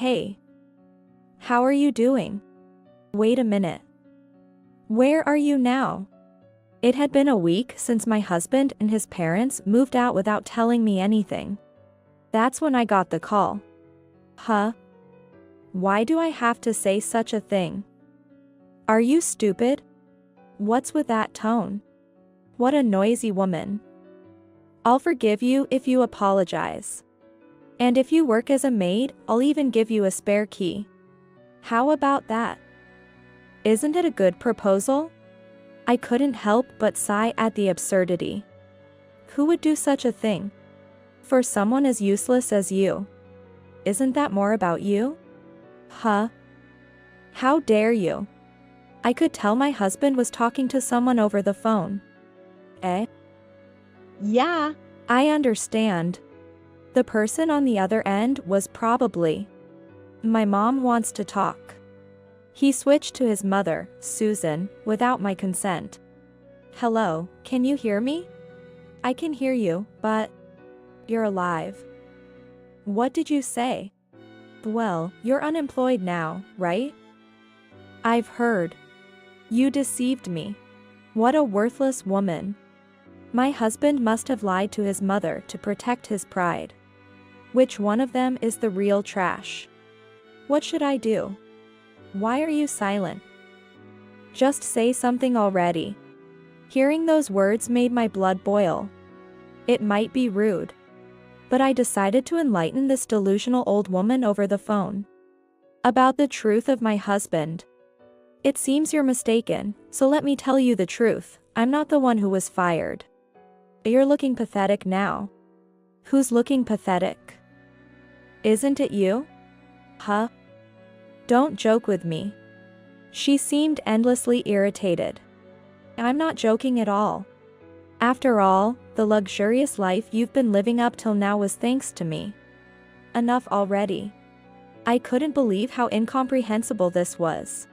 Hey. How are you doing? Wait a minute. Where are you now? It had been a week since my husband and his parents moved out without telling me anything. That's when I got the call. Huh? Why do I have to say such a thing? Are you stupid? What's with that tone? What a noisy woman. I'll forgive you if you apologize. And if you work as a maid, I'll even give you a spare key. How about that? Isn't it a good proposal? I couldn't help but sigh at the absurdity. Who would do such a thing? For someone as useless as you. Isn't that more about you? Huh? How dare you? I could tell my husband was talking to someone over the phone. Eh? Yeah, I understand. The person on the other end was probably. My mom wants to talk. He switched to his mother, Susan, without my consent. Hello, can you hear me? I can hear you, but you're alive. What did you say? Well, you're unemployed now, right? I've heard. You deceived me. What a worthless woman. My husband must have lied to his mother to protect his pride. Which one of them is the real trash? What should I do? Why are you silent? Just say something already. Hearing those words made my blood boil. It might be rude, but I decided to enlighten this delusional old woman over the phone. About the truth of my husband. It seems you're mistaken, so let me tell you the truth. I'm not the one who was fired. You're looking pathetic now. Who's looking pathetic? Isn't it you? Huh? Don't joke with me. She seemed endlessly irritated. I'm not joking at all. After all, the luxurious life you've been living up till now was thanks to me. Enough already. I couldn't believe how incomprehensible this was.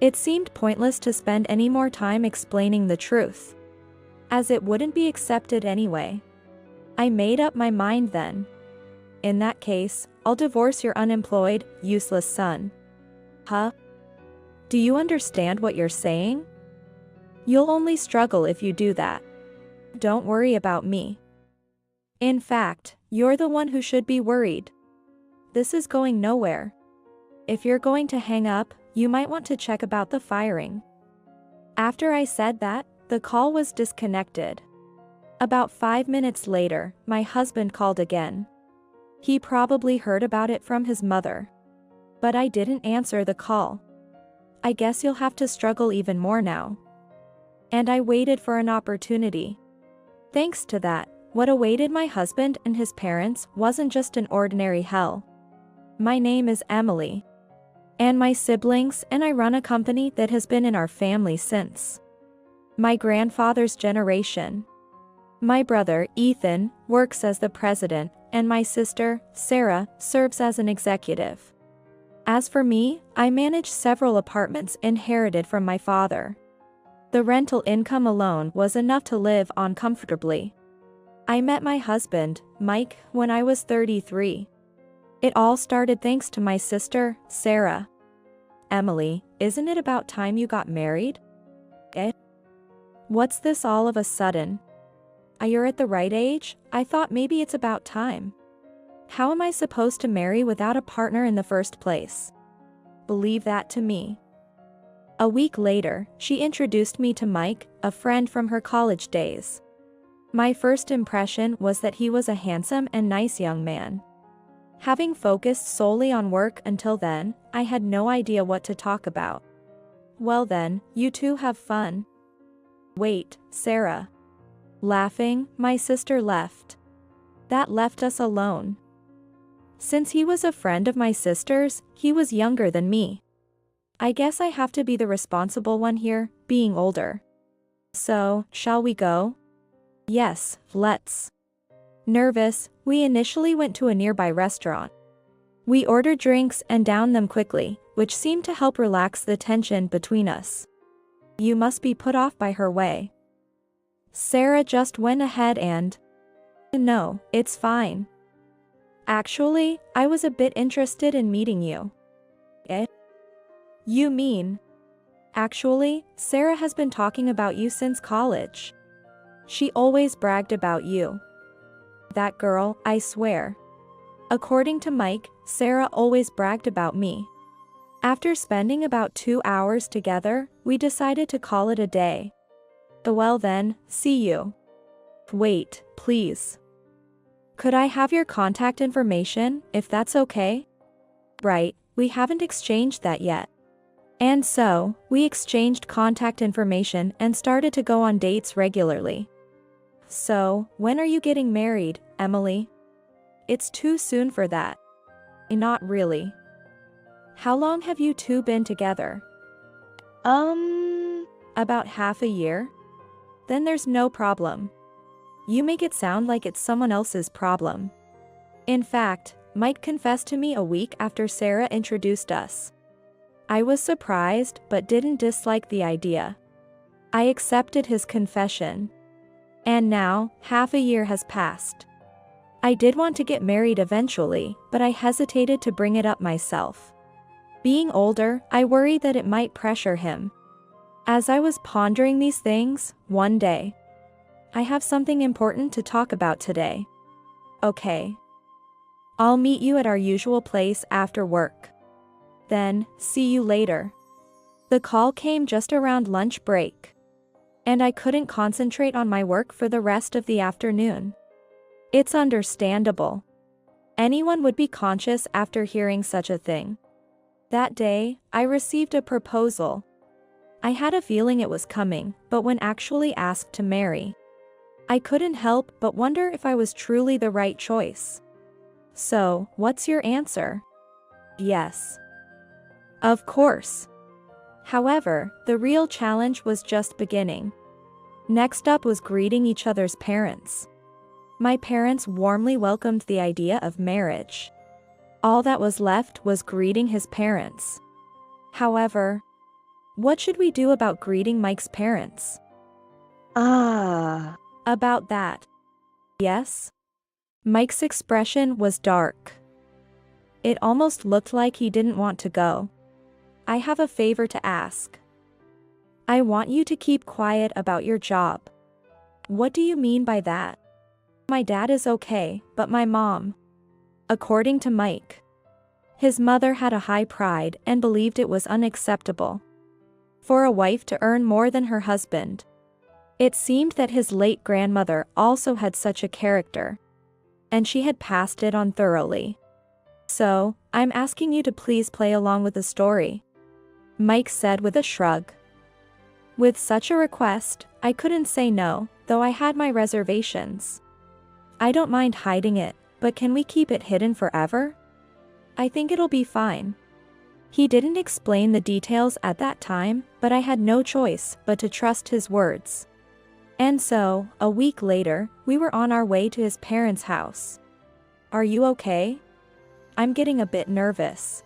It seemed pointless to spend any more time explaining the truth, as it wouldn't be accepted anyway. I made up my mind then. In that case, I'll divorce your unemployed, useless son. Huh? Do you understand what you're saying? You'll only struggle if you do that. Don't worry about me. In fact, you're the one who should be worried. This is going nowhere. If you're going to hang up, you might want to check about the firing. After I said that, the call was disconnected. About 5 minutes later, my husband called again. He probably heard about it from his mother. But I didn't answer the call. I guess you'll have to struggle even more now. And I waited for an opportunity. Thanks to that, what awaited my husband and his parents wasn't just an ordinary hell. My name is Emily. And my siblings and I run a company that has been in our family since my grandfather's generation. My brother, Ethan, works as the president, and my sister, Sarah, serves as an executive. As for me, I manage several apartments inherited from my father. The rental income alone was enough to live on comfortably. I met my husband, Mike, when I was 33. It all started thanks to my sister, Sarah. Emily, isn't it about time you got married? Eh? What's this all of a sudden? You're at the right age? I thought maybe it's about time. How am I supposed to marry without a partner in the first place? Believe that to me. A week later, she introduced me to Mike, a friend from her college days. My first impression was that he was a handsome and nice young man. Having focused solely on work until then, I had no idea what to talk about. Well then, you two have fun. Wait, Sarah. Laughing, my sister left. That left us alone. Since he was a friend of my sister's, he was younger than me. I guess I have to be the responsible one here, being older. So, shall we go? Yes, let's. Nervous, we initially went to a nearby restaurant. We ordered drinks and downed them quickly, which seemed to help relax the tension between us. You must be put off by her way. Sarah just went ahead and... No, it's fine. Actually, I was a bit interested in meeting you. Eh? You mean? Actually, Sarah has been talking about you since college. She always bragged about you. That girl, I swear. According to Mike, Sarah always bragged about me. After spending about 2 hours together, we decided to call it a day. Well then, see you. Wait, please. Could I have your contact information, if that's okay? Right, we haven't exchanged that yet. And so, we exchanged contact information and started to go on dates regularly. So, when are you getting married, Emily? It's too soon for that. Not really. How long have you two been together? About half a year? Then there's no problem. You make it sound like it's someone else's problem. In fact, Mike confessed to me a week after Sarah introduced us. I was surprised but didn't dislike the idea. I accepted his confession. And now, half a year has passed. I did want to get married eventually, but I hesitated to bring it up myself. Being older, I worried that it might pressure him. As I was pondering these things, one day, I have something important to talk about today. Okay. I'll meet you at our usual place after work. Then, see you later. The call came just around lunch break. And I couldn't concentrate on my work for the rest of the afternoon. It's understandable. Anyone would be conscious after hearing such a thing. That day, I received a proposal. I had a feeling it was coming, but when actually asked to marry, I couldn't help but wonder if I was truly the right choice. So, what's your answer? Yes. Of course. However, the real challenge was just beginning. Next up was greeting each other's parents. My parents warmly welcomed the idea of marriage. All that was left was greeting his parents. However, what should we do about greeting Mike's parents? About that. Yes? Mike's expression was dark. It almost looked like he didn't want to go. I have a favor to ask. I want you to keep quiet about your job. What do you mean by that? My dad is okay, but my mom. According to Mike, his mother had a high pride and believed it was unacceptable for a wife to earn more than her husband. It seemed that his late grandmother also had such a character, and she had passed it on thoroughly. So, I'm asking you to please play along with the story, Mike said with a shrug. With such a request, I couldn't say no, though I had my reservations. I don't mind hiding it, but can we keep it hidden forever? I think it'll be fine. He didn't explain the details at that time, but I had no choice but to trust his words. And so, a week later, we were on our way to his parents' house. Are you okay? I'm getting a bit nervous.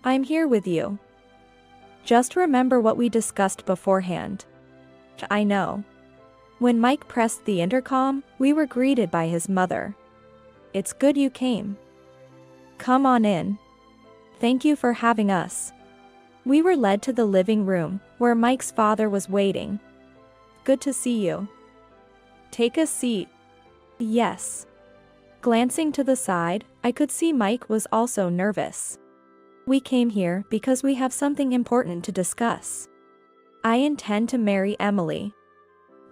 I'm here with you. Just remember what we discussed beforehand. I know. When Mike pressed the intercom, we were greeted by his mother. It's good you came. Come on in. Thank you for having us. We were led to the living room, where Mike's father was waiting. Good to see you. Take a seat. Yes. Glancing to the side, I could see Mike was also nervous. We came here because we have something important to discuss. I intend to marry Emily.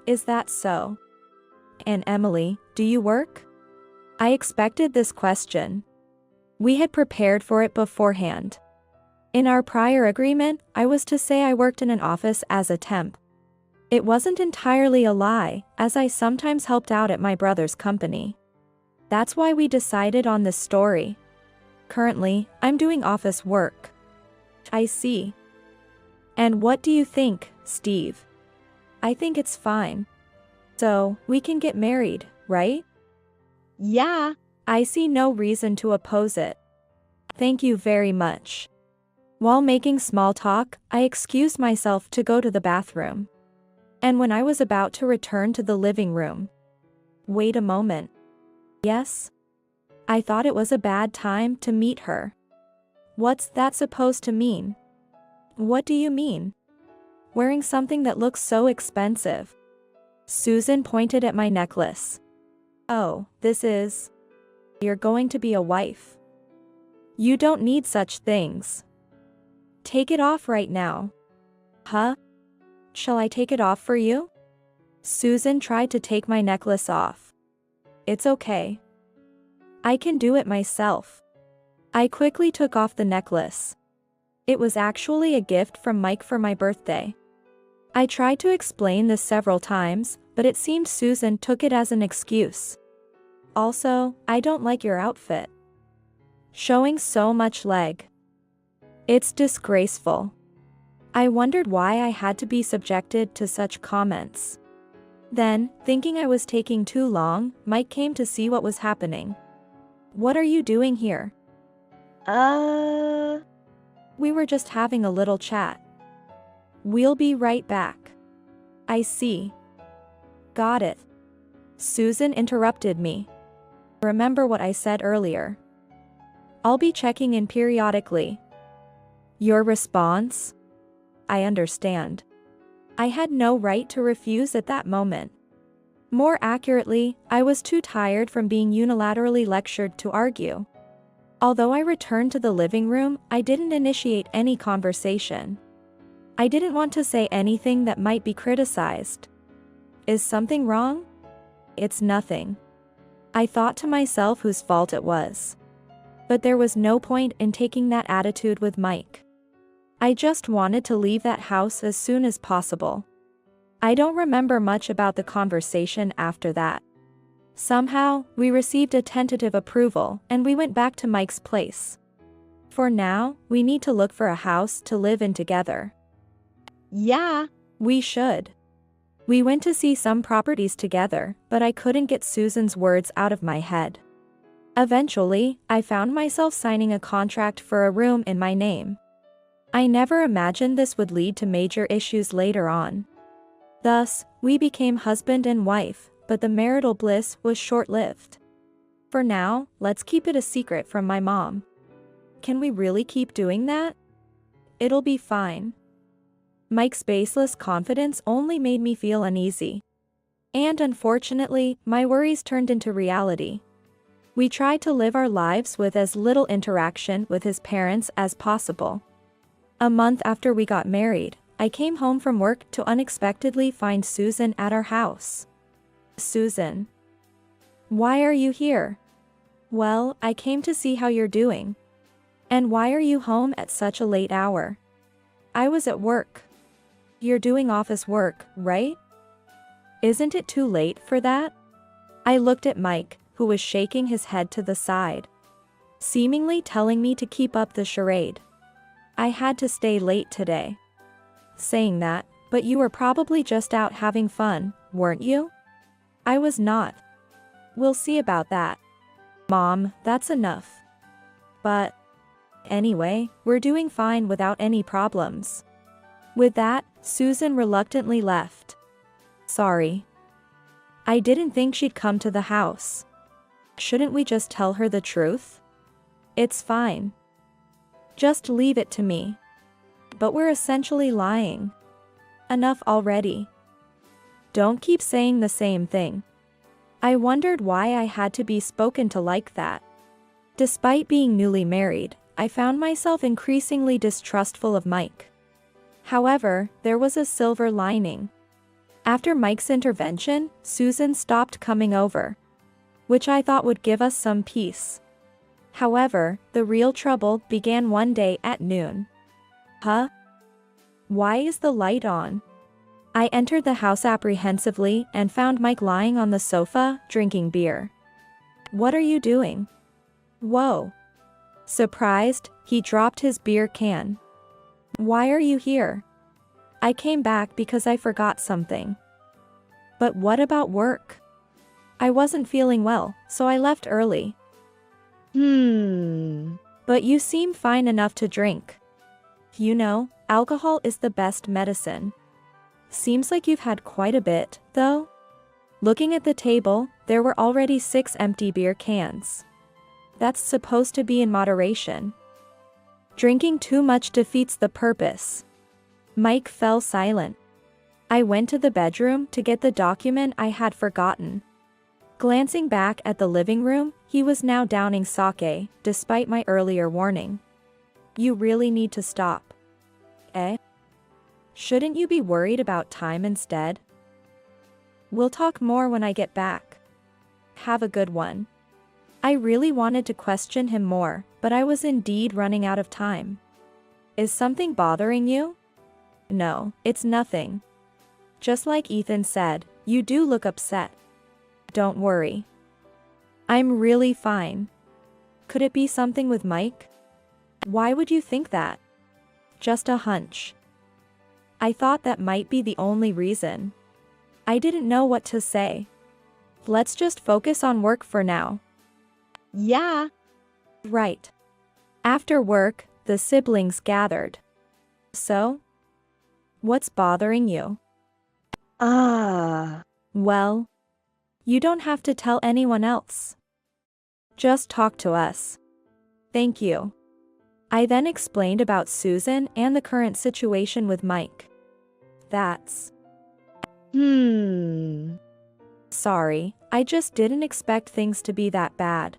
Is that so? And Emily, do you work? I expected this question. We had prepared for it beforehand. In our prior agreement, I was to say I worked in an office as a temp. It wasn't entirely a lie, as I sometimes helped out at my brother's company. That's why we decided on this story. Currently, I'm doing office work. I see. And what do you think, Steve? I think it's fine. So, we can get married, right? Yeah. I see no reason to oppose it. Thank you very much. While making small talk, I excused myself to go to the bathroom. And when I was about to return to the living room. Wait a moment. Yes? I thought it was a bad time to meet her. What's that supposed to mean? What do you mean? Wearing something that looks so expensive. Susan pointed at my necklace. Oh, this is... You're going to be a wife. You don't need such things. Take it off right now. Huh? Shall I take it off for you? Susan tried to take my necklace off. It's okay. I can do it myself. I quickly took off the necklace. It was actually a gift from Mike for my birthday. I tried to explain this several times, but it seemed Susan took it as an excuse. Also, I don't like your outfit. Showing so much leg. It's disgraceful. I wondered why I had to be subjected to such comments. Then, thinking I was taking too long, Mike came to see what was happening. What are you doing here? We were just having a little chat. We'll be right back. I see. Got it. Susan interrupted me. Remember what I said earlier. I'll be checking in periodically. Your response? I understand. I had no right to refuse at that moment. More accurately, I was too tired from being unilaterally lectured to argue. Although I returned to the living room, I didn't initiate any conversation. I didn't want to say anything that might be criticized. Is something wrong? It's nothing. I thought to myself whose fault it was. But there was no point in taking that attitude with Mike. I just wanted to leave that house as soon as possible. I don't remember much about the conversation after that. Somehow, we received a tentative approval and we went back to Mike's place. For now, we need to look for a house to live in together. Yeah. We should. We went to see some properties together, but I couldn't get Susan's words out of my head. Eventually, I found myself signing a contract for a room in my name. I never imagined this would lead to major issues later on. Thus, we became husband and wife, but the marital bliss was short-lived. For now, let's keep it a secret from my mom. Can we really keep doing that? It'll be fine. Mike's baseless confidence only made me feel uneasy. And unfortunately, my worries turned into reality. We tried to live our lives with as little interaction with his parents as possible. A month after we got married, I came home from work to unexpectedly find Susan at our house. Susan. Why are you here? Well, I came to see how you're doing. And why are you home at such a late hour? I was at work. You're doing office work, right? Isn't it too late for that? I looked at Mike, who was shaking his head to the side, seemingly telling me to keep up the charade. I had to stay late today. Saying that, but you were probably just out having fun, weren't you? I was not. We'll see about that. Mom, that's enough. But anyway, we're doing fine without any problems. With that, Susan reluctantly left. Sorry. I didn't think she'd come to the house. Shouldn't we just tell her the truth? It's fine. Just leave it to me. But we're essentially lying. Enough already. Don't keep saying the same thing. I wondered why I had to be spoken to like that. Despite being newly married, I found myself increasingly distrustful of Mike. However, there was a silver lining. After Mike's intervention, Susan stopped coming over, which I thought would give us some peace. However, the real trouble began one day at noon. Huh? Why is the light on? I entered the house apprehensively and found Mike lying on the sofa, drinking beer. What are you doing? Whoa. Surprised, he dropped his beer can. Why are you here? I came back because I forgot something. But what about work? I wasn't feeling well, so I left early. But you seem fine enough to drink. You know, alcohol is the best medicine. Seems like you've had quite a bit, though. Looking at the table, there were already 6 empty beer cans. That's supposed to be in moderation. Drinking too much defeats the purpose. Mike fell silent. I went to the bedroom to get the document I had forgotten. Glancing back at the living room, he was now downing sake, despite my earlier warning. You really need to stop. Eh? Shouldn't you be worried about time instead? We'll talk more when I get back. Have a good one. I really wanted to question him more, but I was indeed running out of time. Is something bothering you? No, it's nothing. Just like Ethan said, you do look upset. Don't worry. I'm really fine. Could it be something with Mike? Why would you think that? Just a hunch. I thought that might be the only reason. I didn't know what to say. Let's just focus on work for now. Yeah. Right. After work, the siblings gathered. So? What's bothering you? Well, you don't have to tell anyone else. Just talk to us. Thank you. I then explained about Susan and the current situation with Mike. That's... Sorry, I just didn't expect things to be that bad.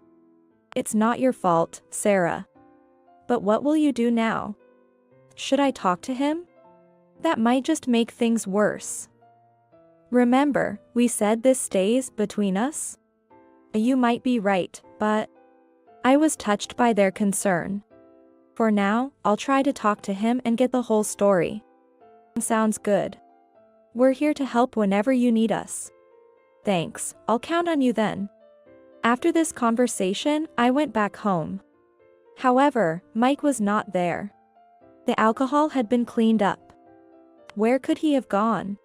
It's not your fault, Sarah. But what will you do now? Should I talk to him? That might just make things worse. Remember, we said this stays between us? You might be right, but... I was touched by their concern. For now, I'll try to talk to him and get the whole story. Sounds good. We're here to help whenever you need us. Thanks, I'll count on you then. After this conversation, I went back home. However, Mike was not there. The alcohol had been cleaned up. Where could he have gone?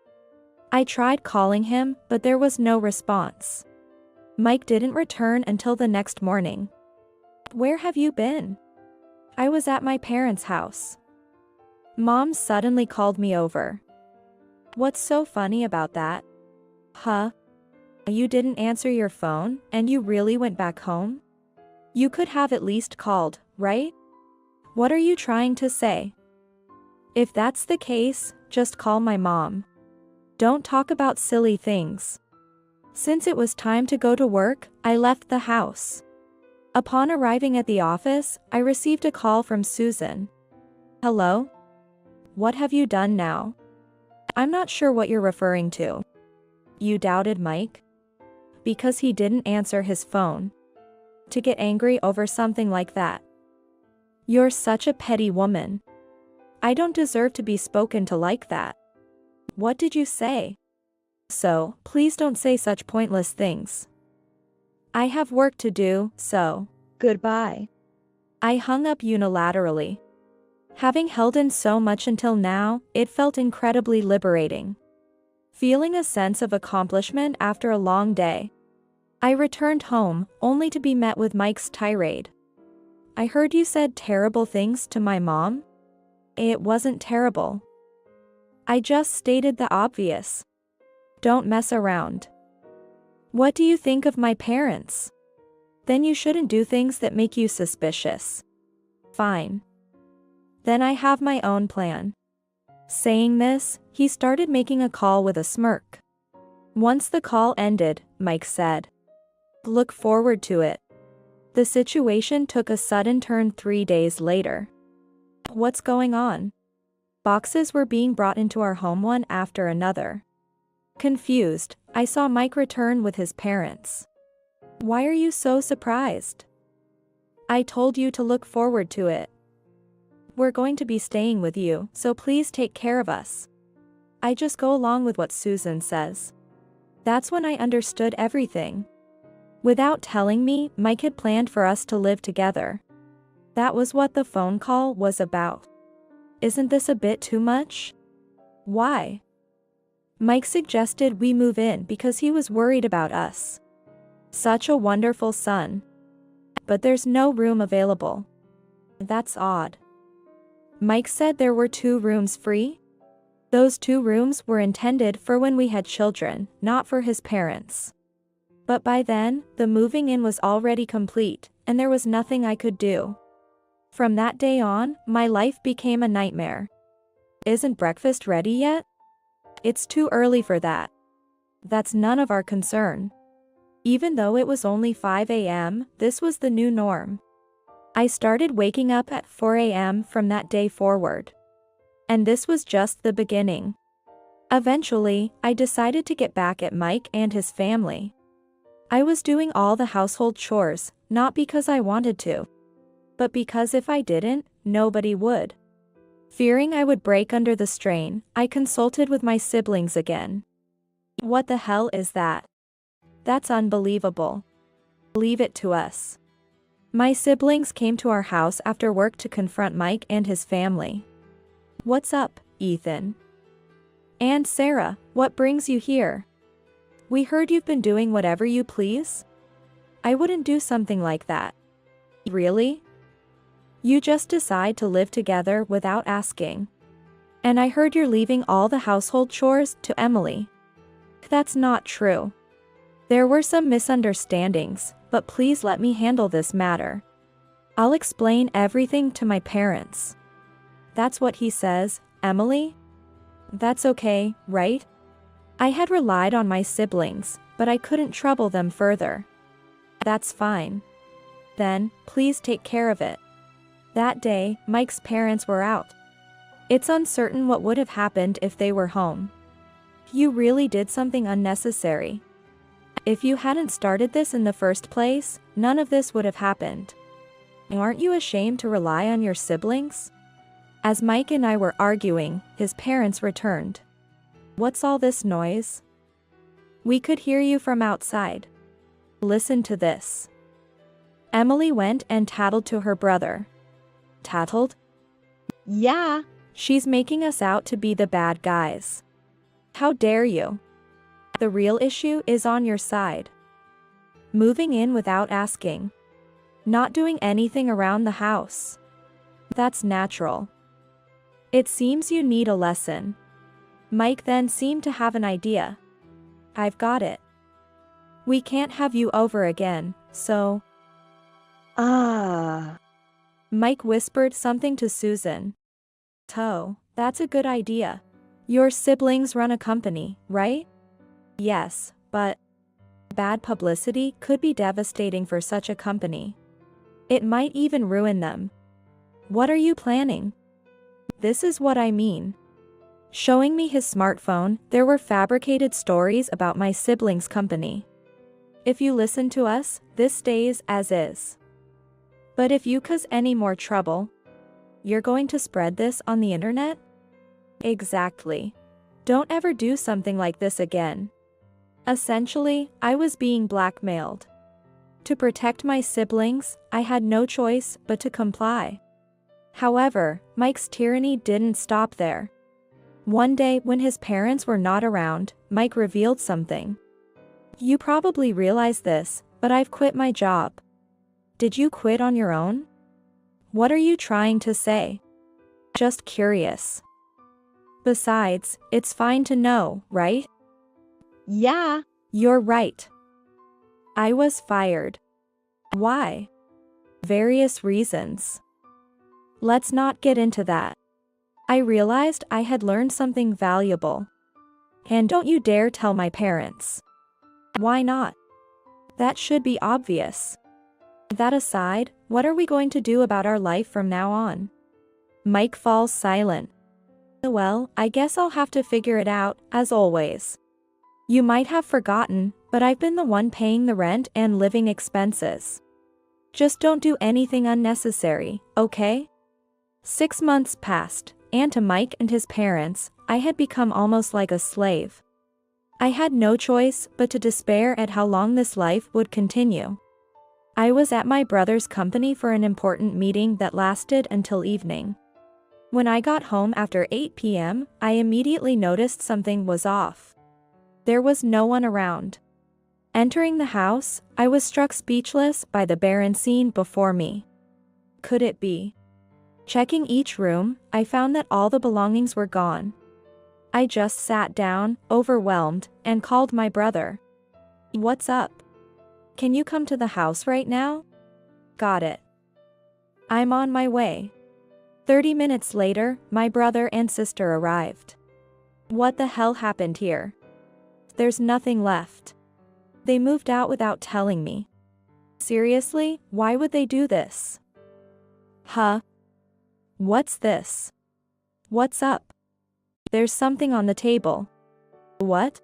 I tried calling him, but there was no response. Mike didn't return until the next morning. Where have you been? I was at my parents' house. Mom suddenly called me over. What's so funny about that? Huh? You didn't answer your phone, and you really went back home? You could have at least called, right? What are you trying to say? If that's the case, just call my mom. Don't talk about silly things. Since it was time to go to work, I left the house. Upon arriving at the office, I received a call from Susan. Hello? What have you done now? I'm not sure what you're referring to. You doubted Mike? Because he didn't answer his phone. To get angry over something like that. You're such a petty woman. I don't deserve to be spoken to like that. What did you say? So, please don't say such pointless things. I have work to do, so. Goodbye. I hung up unilaterally. Having held in so much until now, it felt incredibly liberating. Feeling a sense of accomplishment after a long day. I returned home, only to be met with Mike's tirade. I heard you said terrible things to my mom? It wasn't terrible. I just stated the obvious. Don't mess around. What do you think of my parents? Then you shouldn't do things that make you suspicious. Fine. Then I have my own plan. Saying this, he started making a call with a smirk. Once the call ended, Mike said, "Look forward to it." The situation took a sudden turn 3 days later. What's going on? Boxes were being brought into our home one after another. Confused, I saw Mike return with his parents. Why are you so surprised? I told you to look forward to it. We're going to be staying with you, so please take care of us. I just go along with what Susan says. That's when I understood everything. Without telling me, Mike had planned for us to live together. That was what the phone call was about. Isn't this a bit too much? Why? Mike suggested we move in because he was worried about us. Such a wonderful son. But there's no room available. That's odd. Mike said there were 2 rooms free? Those 2 rooms were intended for when we had children, not for his parents. But by then, the moving in was already complete, and there was nothing I could do. From that day on, my life became a nightmare. Isn't breakfast ready yet? It's too early for that. That's none of our concern. Even though it was only 5 a.m., this was the new norm. I started waking up at 4 a.m. from that day forward. And this was just the beginning. Eventually, I decided to get back at Mike and his family. I was doing all the household chores, not because I wanted to, but because if I didn't, nobody would. Fearing I would break under the strain, I consulted with my siblings again. What the hell is that? That's unbelievable. Leave it to us. My siblings came to our house after work to confront Mike and his family. What's up, Ethan? And Sarah, what brings you here? We heard you've been doing whatever you please? I wouldn't do something like that. Really? You just decide to live together without asking. And I heard you're leaving all the household chores to Emily. That's not true. There were some misunderstandings, but please let me handle this matter. I'll explain everything to my parents. That's what he says, Emily? That's okay, right? I had relied on my siblings, but I couldn't trouble them further. That's fine. Then, please take care of it. That day, Mike's parents were out. It's uncertain what would have happened if they were home. You really did something unnecessary. If you hadn't started this in the first place, none of this would have happened. Aren't you ashamed to rely on your siblings? As Mike and I were arguing, his parents returned. What's all this noise? We could hear you from outside. Listen to this. Emily went and tattled to her brother. Tattled? Yeah. She's making us out to be the bad guys. How dare you? The real issue is on your side. Moving in without asking. Not doing anything around the house. That's natural. It seems you need a lesson. Mike then seemed to have an idea. I've got it. We can't have you over again, so... Mike whispered something to Susan. That's a good idea. Your siblings run a company, right? Yes, but... Bad publicity could be devastating for such a company. It might even ruin them. What are you planning? This is what I mean. Showing me his smartphone, there were fabricated stories about my siblings' company. If you listen to us, this stays as is. But if you cause any more trouble, you're going to spread this on the internet? Exactly. Don't ever do something like this again. Essentially, I was being blackmailed. To protect my siblings, I had no choice but to comply. However, Mike's tyranny didn't stop there. One day when his parents were not around, Mike revealed something. You probably realize this, but I've quit my job. Did you quit on your own? What are you trying to say? Just curious. Besides, it's fine to know, right? Yeah. You're right. I was fired. Why? Various reasons. Let's not get into that. I realized I had learned something valuable. And don't you dare tell my parents. Why not? That should be obvious. That aside, what are we going to do about our life from now on? Mike falls silent. Well, I guess I'll have to figure it out, as always. You might have forgotten, but I've been the one paying the rent and living expenses. Just don't do anything unnecessary, okay? 6 months passed, and to Mike and his parents, I had become almost like a slave. I had no choice but to despair at how long this life would continue. I was at my brother's company for an important meeting that lasted until evening. When I got home after 8 p.m., I immediately noticed something was off. There was no one around. Entering the house, I was struck speechless by the barren scene before me. Could it be? Checking each room, I found that all the belongings were gone. I just sat down, overwhelmed, and called my brother. What's up? Can you come to the house right now? Got it. I'm on my way. 30 minutes later, my brother and sister arrived. What the hell happened here? There's nothing left. They moved out without telling me. Seriously, why would they do this? Huh? What's this? What's up? There's something on the table. What?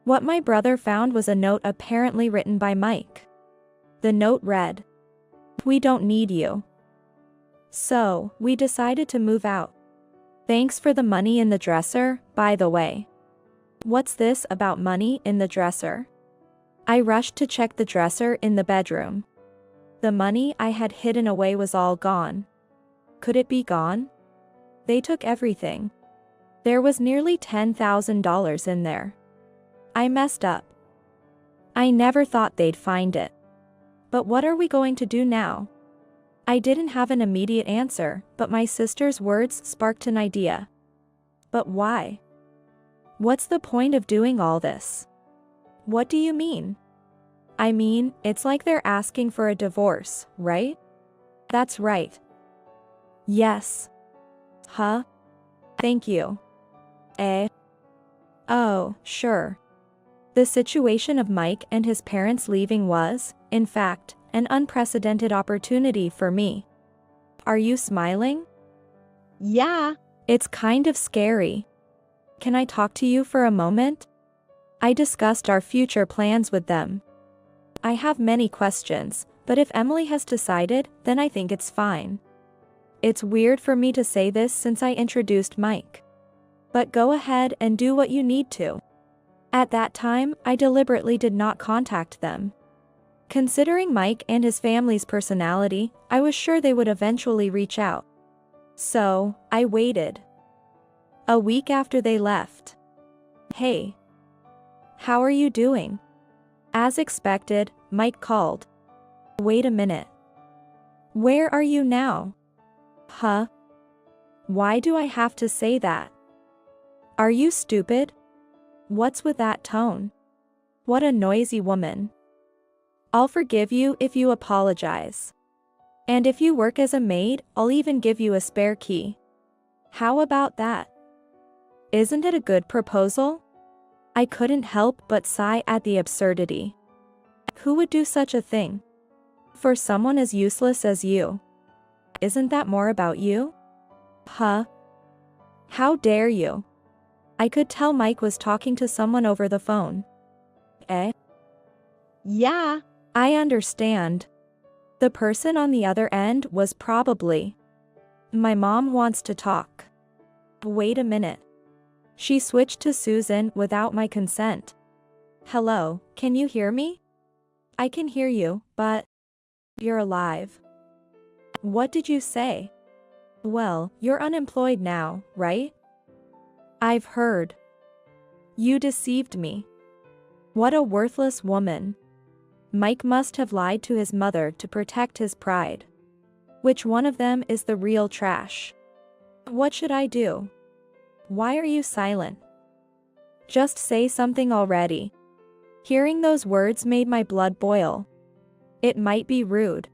What my brother found was a note apparently written by Mike. The note read, "We don't need you." So, we decided to move out. Thanks for the money in the dresser, by the way. What's this about money in the dresser? I rushed to check the dresser in the bedroom. The money I had hidden away was all gone. Could it be gone? They took everything. There was nearly $10,000 in there. I messed up. I never thought they'd find it. But what are we going to do now? I didn't have an immediate answer, but my sister's words sparked an idea. But why? What's the point of doing all this? What do you mean? I mean, it's like they're asking for a divorce, right? That's right. Yes. Huh? Thank you. Eh? Oh, sure. The situation of Mike and his parents leaving was, in fact, an unprecedented opportunity for me. Are you smiling? Yeah. It's kind of scary. Can I talk to you for a moment? I discussed our future plans with them. I have many questions, but if Emily has decided, then I think it's fine. It's weird for me to say this since I introduced Mike. But go ahead and do what you need to. At that time, I deliberately did not contact them. Considering Mike and his family's personality, I was sure they would eventually reach out. So, I waited. A week after they left. Hey. How are you doing? As expected, Mike called. Wait a minute. Where are you now? Huh? Why do I have to say that? Are you stupid? What's with that tone? What a noisy woman. I'll forgive you if you apologize. And if you work as a maid, I'll even give you a spare key. How about that? Isn't it a good proposal? I couldn't help but sigh at the absurdity. Who would do such a thing? For someone as useless as you. Isn't that more about you? Huh? How dare you? I could tell Mike was talking to someone over the phone. Eh? Yeah. I understand. The person on the other end was probably. My mom wants to talk. Wait a minute. She switched to Susan without my consent. Hello, can you hear me? I can hear you, but you're alive. What did you say? Well, you're unemployed now, right? I've heard. You deceived me. What a worthless woman. Mike must have lied to his mother to protect his pride. Which one of them is the real trash? What should I do? Why are you silent? Just say something already. Hearing those words made my blood boil. It might be rude.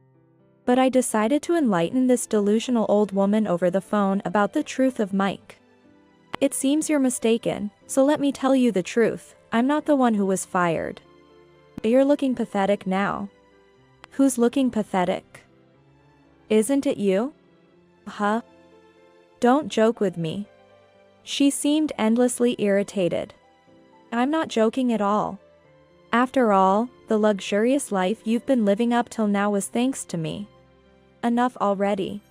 But I decided to enlighten this delusional old woman over the phone about the truth of Mike. It seems you're mistaken, so let me tell you the truth. I'm not the one who was fired. You're looking pathetic now. Who's looking pathetic? Isn't it you? Huh? Don't joke with me. She seemed endlessly irritated. I'm not joking at all. After all, the luxurious life you've been living up till now was thanks to me. Enough already.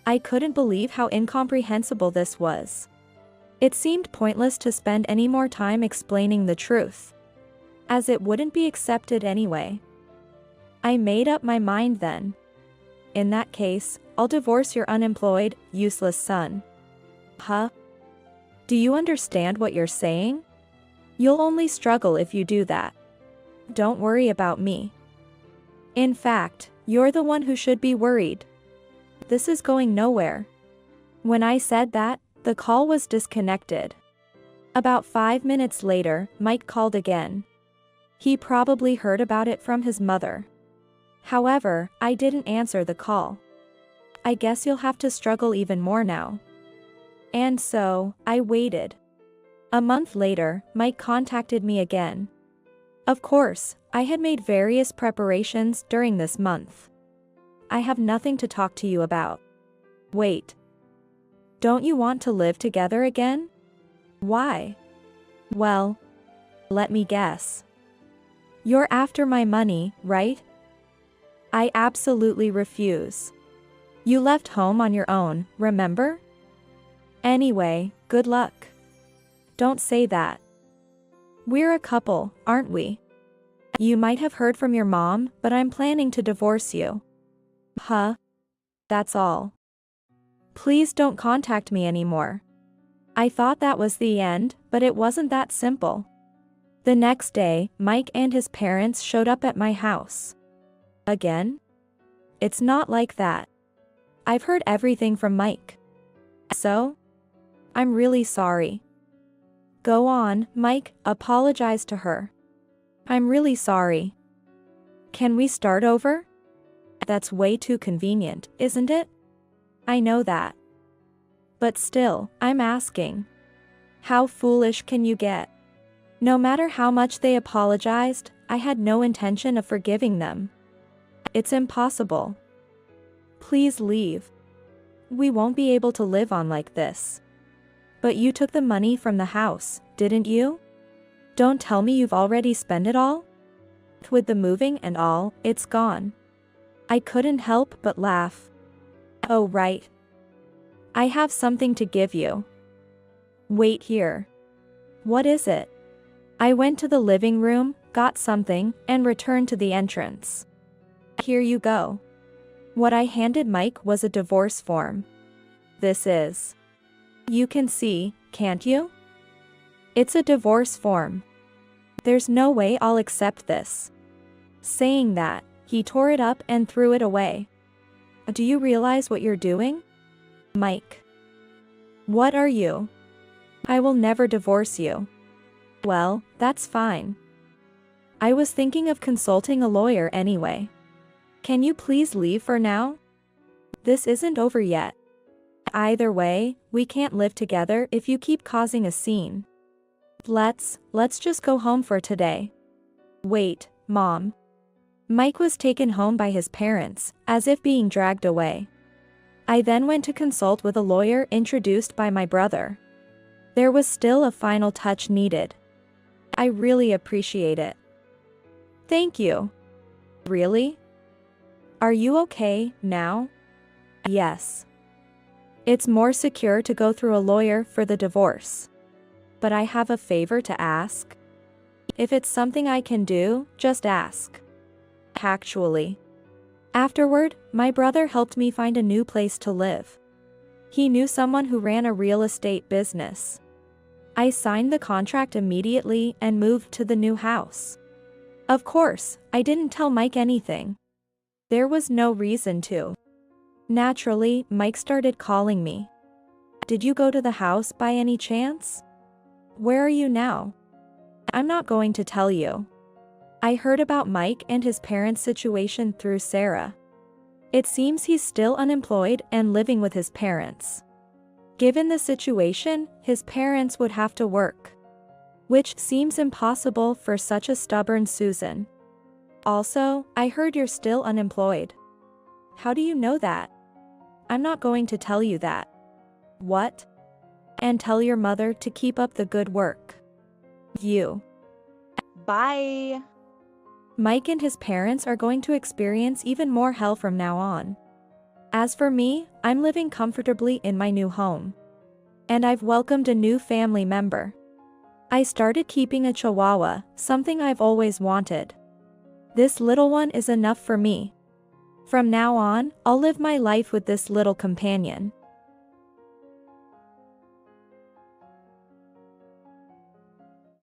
I couldn't believe how incomprehensible this was. It seemed pointless to spend any more time explaining the truth, as it wouldn't be accepted anyway. I made up my mind then. In that case, I'll divorce your unemployed, useless son. Huh? Do you understand what you're saying? You'll only struggle if you do that. Don't worry about me. In fact, you're the one who should be worried. This is going nowhere. When I said that, the call was disconnected. About 5 minutes later, Mike called again. He probably heard about it from his mother. However, I didn't answer the call. I guess you'll have to struggle even more now. And so, I waited. A month later, Mike contacted me again. Of course, I had made various preparations during this month. I have nothing to talk to you about. Wait. Don't you want to live together again? Why? Well, let me guess. You're after my money, right? I absolutely refuse. You left home on your own, remember? Anyway, good luck. Don't say that. We're a couple, aren't we? You might have heard from your mom, but I'm planning to divorce you. Huh? That's all. Please don't contact me anymore. I thought that was the end, but it wasn't that simple. The next day, Mike and his parents showed up at my house. Again? It's not like that. I've heard everything from Mike. So? I'm really sorry. Go on, Mike, apologize to her. I'm really sorry. Can we start over? That's way too convenient, isn't it? I know that. But still, I'm asking. How foolish can you get? No matter how much they apologized, I had no intention of forgiving them. It's impossible. Please leave. We won't be able to live on like this. But you took the money from the house, didn't you? Don't tell me you've already spent it all? With the moving and all, it's gone. I couldn't help but laugh. Oh right. I have something to give you. Wait here. What is it? I went to the living room, got something, and returned to the entrance. Here you go. What I handed Mike was a divorce form. This is. You can see, can't you? It's a divorce form. There's no way I'll accept this. Saying that, he tore it up and threw it away. Do you realize what you're doing? Mike. What are you? I will never divorce you. Well, that's fine. I was thinking of consulting a lawyer anyway. Can you please leave for now? This isn't over yet. Either way, we can't live together if you keep causing a scene. Let's just go home for today. Wait, Mom. Mike was taken home by his parents, as if being dragged away. I then went to consult with a lawyer introduced by my brother. There was still a final touch needed. I really appreciate it. Thank you. Really? Are you okay now? Yes. It's more secure to go through a lawyer for the divorce. But I have a favor to ask. If it's something I can do, just ask. Actually. Afterward, my brother helped me find a new place to live. He knew someone who ran a real estate business. I signed the contract immediately and moved to the new house. Of course, I didn't tell Mike anything. There was no reason to. Naturally, Mike started calling me. Did you go to the house by any chance? Where are you now? I'm not going to tell you. I heard about Mike and his parents' situation through Sarah. It seems he's still unemployed and living with his parents. Given the situation, his parents would have to work. Which seems impossible for such a stubborn Susan. Also, I heard you're still unemployed. How do you know that? I'm not going to tell you that. What? And tell your mother to keep up the good work. You. Bye. Mike and his parents are going to experience even more hell from now on. As for me, I'm living comfortably in my new home. And I've welcomed a new family member. I started keeping a chihuahua, something I've always wanted. This little one is enough for me. From now on, I'll live my life with this little companion.